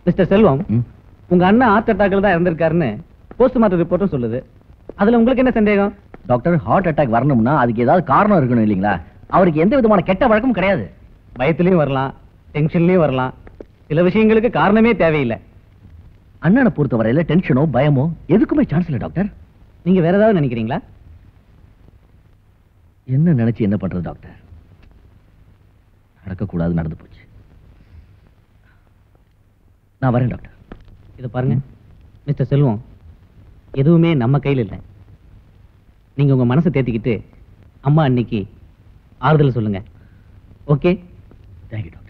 Mister செல்வம், உங்க அண்ணன் heart அட்டாக்ல தான் இறந்திருக்காருன்னு போஸ்ட்மார்ட்டம் ரிப்போர்ட்டும் சொல்லுது. அதுல உங்களுக்கு என்ன சந்தேகம்? டாக்டர், ஹார்ட் அட்டாக் வரணும்னா அதுக்கு ஏதாவது காரணம் இருக்கணும் இல்லீங்களா? அவருக்கு எந்த விதமான கெட்ட வழக்கமும் கிடையாது. பயத்திலயும் வரலாம், டென்ஷன்லயும் வரலாம். சில விஷயங்களுக்கு காரணமே தேவையில்லை. அண்ணனை பொறுத்தவரையில டென்ஷனோ பயமோ எதுக்குமே சான்ஸ் இல்லை டாக்டர். நீங்க வேற ஏதாவது நினைக்கிறீங்களா? என்ன நினைச்சு என்ன பண்றது டாக்டர்? நடக்கக்கூடாது, நடந்து போச்சு. நான் வரேன் டாக்டர். இதை பாருங்க மிஸ்டர் செல்வம், எதுவுமே நம்ம கையில் இல்லை. நீங்க உங்க மனசை தேத்திக்கிட்டு அம்மா அன்னைக்கு ஆறுதல் சொல்லுங்க. ஓகே? Thank you doctor.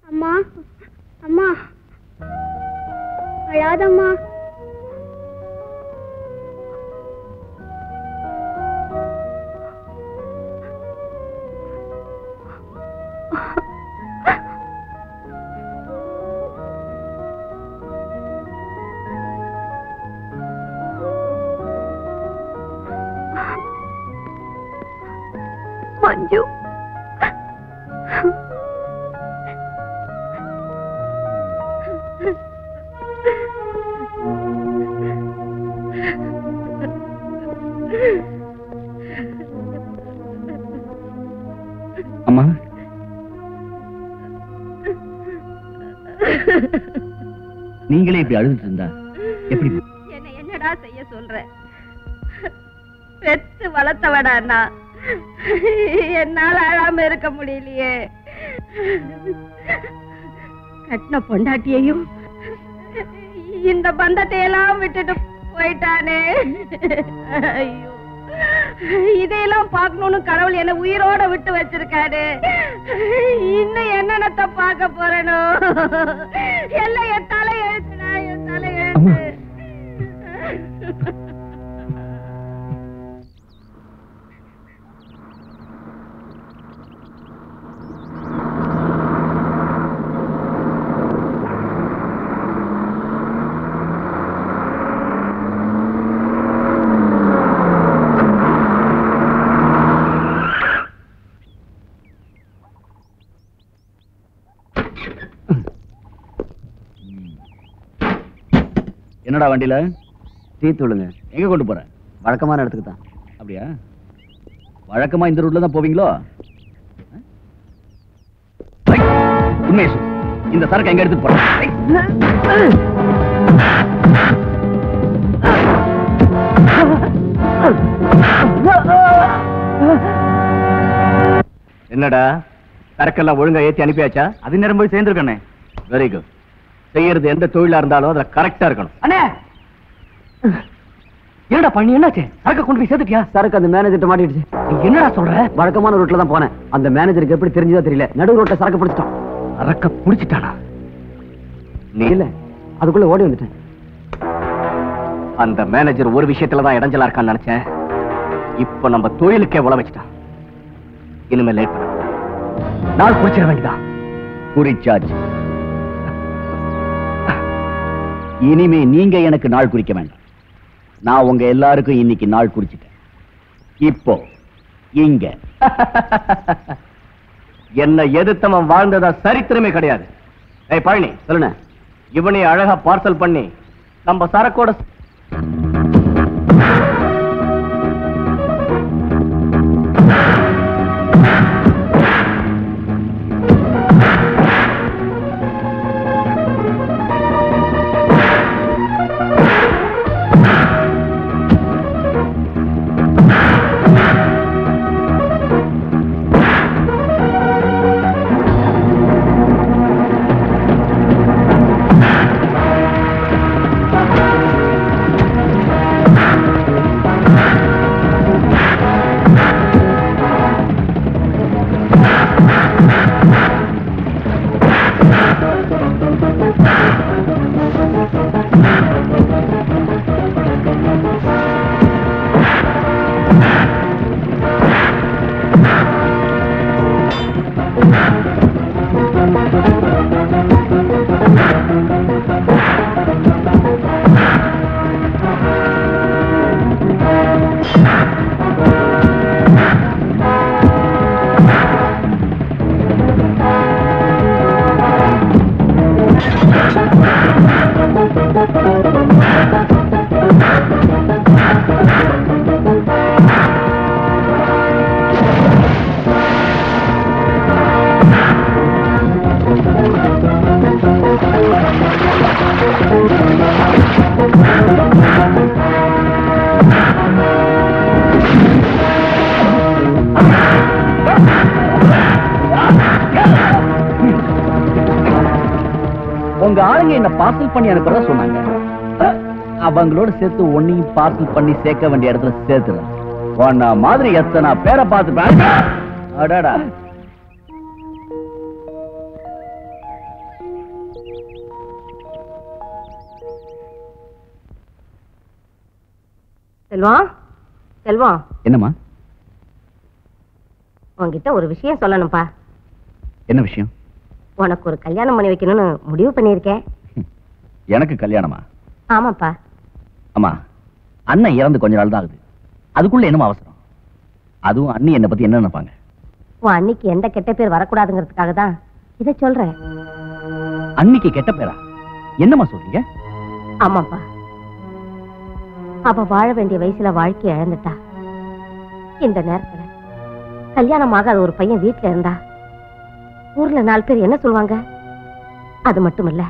அம்மா, அம்மா, அழாதம்மா. மஞ்சு, அம்மா, நீங்களே இப்படி அழுதுட்டு இருந்தா எப்படி? என்ன என்னடா செய்ய சொல்ற? பெத்து வளர்த்தவடா, என்னால அழாம இருக்க முடியலையே. கட்டின பொண்டாட்டியையும் இந்த பந்தத்தை எல்லாம் விட்டுட்டு போயிட்டானே. ஐயோ, இதையெல்லாம் பார்க்கணும்னு கடவுள் என்ன உயிரோட விட்டு வச்சிருக்காரு. இன்னும் என்னென்னத்த பார்க்க போறனோ? எல்லாம் என் தலை எழுத்துடா, என் தலை எழுத்து. என்னடா வண்டியில? தீத்துடுங்க. எங்க கொண்டு போற? வழக்கமான இடத்துக்கு தான். அப்படியா? வழக்கமா இந்த ரூட்ல தான் போவீங்களோ? உண்மையை சொல்லு, இந்த சரக்கு எங்க எடுத்துட்டு போற? என்னடா, சரக்கெல்லாம் ஒழுங்கா ஏத்தி அனுப்பியாச்சா? அது நேரம் போய் சேர்ந்துருக்கண்ணே. Very good. செய்யறது எந்த தொழிலா இருந்தாலும் அதுல கரெக்டா இருக்கணும். அண்ணே, என்னடா பண்ணி என்னாச்சு? சரக்கு கொண்டு போய் சேர்த்துட்டியா? சரக்கு அந்த மேனேஜர்ட்ட மாட்டிடுச்சு. என்னடா சொல்ற? வழக்கமான ரூட்ல தான் போனேன். அந்த மேனேஜருக்கு எப்படி தெரிஞ்சதோ தெரியல, நடு ரோட்ல சரக்கு பிடிச்சிட்டான். சரக்க புடிச்சிட்டானா? நீ இல்ல, அதுக்குள்ள ஓடி வந்துட்டேன். அந்த மேனேஜர் ஒரு விஷயத்துலதான் இடைஞ்சலா இருக்கான்னு நினைச்சேன். இப்ப நம்ம தொழிலுக்கே உழ வச்சுட்டான். இனிமே லேட் பண்ண நாள் குறிச்சிட வேண்டியதான். குறிச்சாச்சு. இனிமே நீங்க எனக்கு நாள் குறிக்க வேண்டாம். நான் உங்க எல்லாருக்கும் இன்னைக்கு நாள் குறிச்சிட்டேன். இப்போ இங்க என்ன எதிர்த்தவன் வாழ்ந்ததா சரித்திரமே கிடையாது. ஏய் பழனி, சொல்லுங்க. இவனை அழகா பார்சல் பண்ணி நம்ம சரக்கோட உங்க ஆளுங்க என்ன பார்சல் பண்ணி அனுப்புறதா சொன்னாங்க. அவங்களோட சேர்த்து ஒன்னையும் பார்சல் பண்ணி சேர்க்க வேண்டிய இடத்துல சேர்த்துறேன். உன்ன மாதிரி எத்தனை பேரை பார்த்து அடாடா. செல்வம், செல்வம். என்னம்மா? உன்கிட்ட ஒரு விஷயம் சொல்லணும்பா. என்ன விஷயம்? உனக்கு ஒரு கல்யாணம் பண்ணி வைக்கணும்னு முடிவு பண்ணியிருக்கேன். எனக்கு கல்யாணமா? ஆமாப்பா. அம்மா, அண்ணன் இறந்து கொஞ்ச நாள் தான் ஆகுது. அதுக்குள்ள என்னமா அவசரம்? அதுவும் அண்ணி என்னை பத்தி என்ன நினைப்பாங்க? உன் அன்னிக்கு எந்த கெட்ட பேர் வரக்கூடாதுங்கிறதுக்காக தான் இதை சொல்றேன். அன்னிக்கு கெட்ட பேரா? என்னம்மா சொல்றீங்க? ஆமாப்பா, அவ வாழ வேண்டிய வயசுல வாழ்க்கையை இழந்துட்டா. இந்த நேரத்துல கல்யாணமாக ஒரு பையன் வீட்டுல இருந்தா ஊர்ல 4 பேர் என்ன சொல்லுவாங்க? அது மட்டுமல்ல,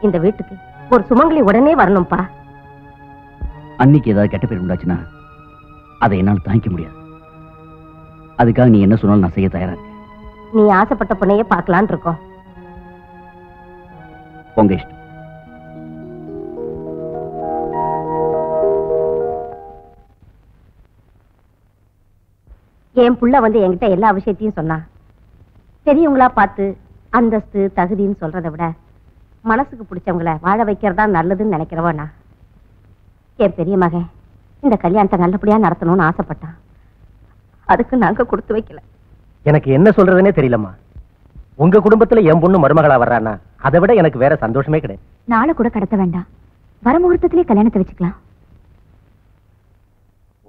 இந்த வீட்டுக்கு ஒரு சுமங்கலி உடனே வரணும்பா. அன்னிக்கு ஏதாவது கெட்ட பேர் உண்டாச்சுன்னா அதை என்னால் தாங்கிக்க முடியாது. அதுக்காக நீ என்ன சொன்னாலும் நான் செய்ய தயாரா இருக்கேன். நீ ஆசைப்பட்ட பொண்ணையே பார்க்கலான் இருக்கோம். உங்க இஷ்டம். என் புள்ள வந்து என்கிட்ட எல்லா விஷயத்தையும் சொன்னா. பெரியவங்களா பார்த்து அந்தஸ்து தகுதின்னு சொல்றதை விட மனசுக்கு பிடிச்சவங்கள வாழ வைக்கிறதா நல்லதுன்னு நினைக்கிறவனா. என் பெரிய மகன் இந்த கல்யாணத்தை நல்லபடியா நடத்தணும்னு ஆசைப்பட்டான். அதுக்கு நாங்க கொடுத்து வைக்கல. எனக்கு என்ன சொல்றதுன்னே தெரியலம்மா. உங்க குடும்பத்துல என் பொண்ணு மருமகளா வர்றானா அதை விட எனக்கு வேற சந்தோஷமே கிடையாது. நாளை கூட கடத்த வேண்டாம், வர முகூர்த்தத்திலே கல்யாணத்தை வச்சுக்கலாம்.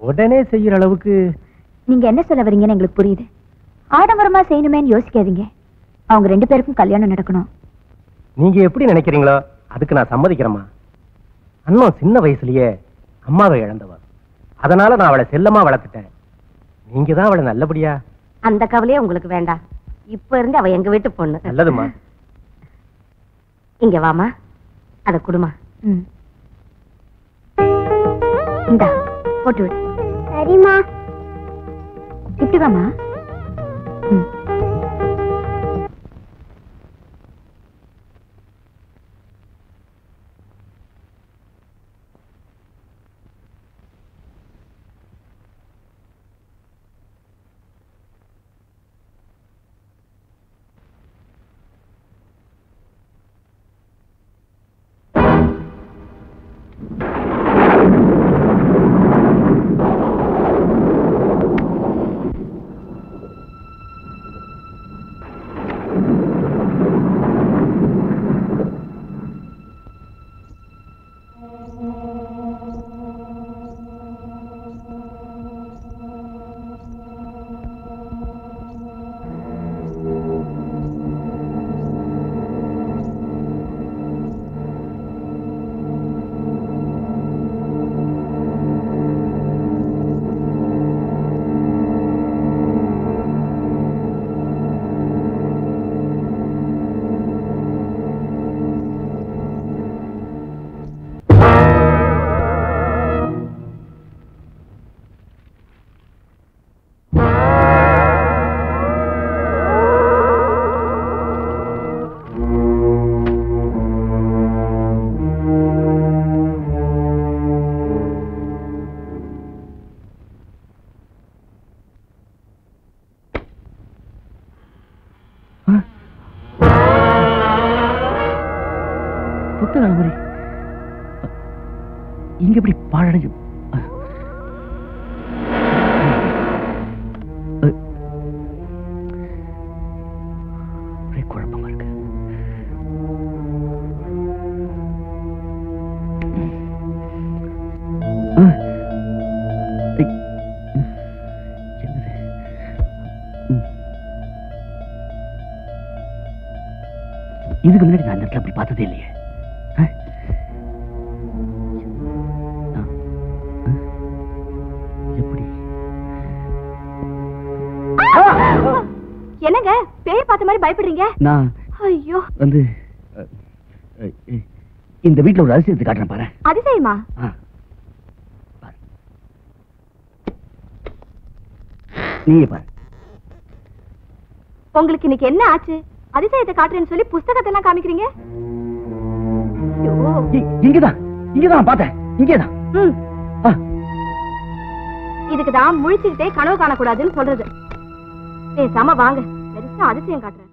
உடனே செய்யற அளவுக்கு நீங்க என்ன சொல்ல வரீங்கன்னு எங்களுக்கு புரியுது. ஆடம்பரமா செய்யணுமேன்னு யோசிக்காதீங்க. அவங்க 2 பேருக்கும் கல்யாணம் நடக்கணும். நீங்க எப்படி நினைக்கிறீங்களோ அதுக்கு நான் சம்மதிக்கிறேம்மா. அண்ணன் சின்ன வயசுலயே அம்மாவை இழந்தவ. அதனால நான் அவளை செல்லமா வளர்த்துட்டேன். நீங்க தான் அவளை நல்லபடியா. அந்த கவலையே உங்களுக்கு வேண்டாம். இப்ப இருந்து அவ எங்க வீட்டு பொண்ணு. நல்லதுமா. இங்க வாமா, அத குடுமா. இந்தா போட்டு விடு. சரிம்மா. இப்படி வாமா. இங்க எப்படி பாழடைஞ்சு? குழப்பமா இருக்கு. இதுக்கு முன்னாடி நான் நேரத்தில் அப்படி பார்த்ததே இல்லையே. எப்படி? என்னங்க பேய பார்த்த மாதிரி பயப்படுறீங்க? நான் ஐயோ வந்து இந்த வீட்டுல ஒரு அதிசயத்தை காட்டுறேன் பாரு. அதிசயமா? பாரு. நீயே பாரு. உங்களுக்கு இன்னைக்கு என்ன ஆச்சு? அதிசயத்தை காட்டுறேன்னு சொல்லி புஸ்தகத்தை எல்லாம் காமிக்கிறீங்க. இங்கதான் பார்த்தேன். இங்கேதான். இதுக்குதான் முழிச்சுக்கிட்டே கனவு காணக்கூடாதுன்னு சொல்றது. பேசாம வாங்க, பெருசா அதிசயம் காட்டுறேன்.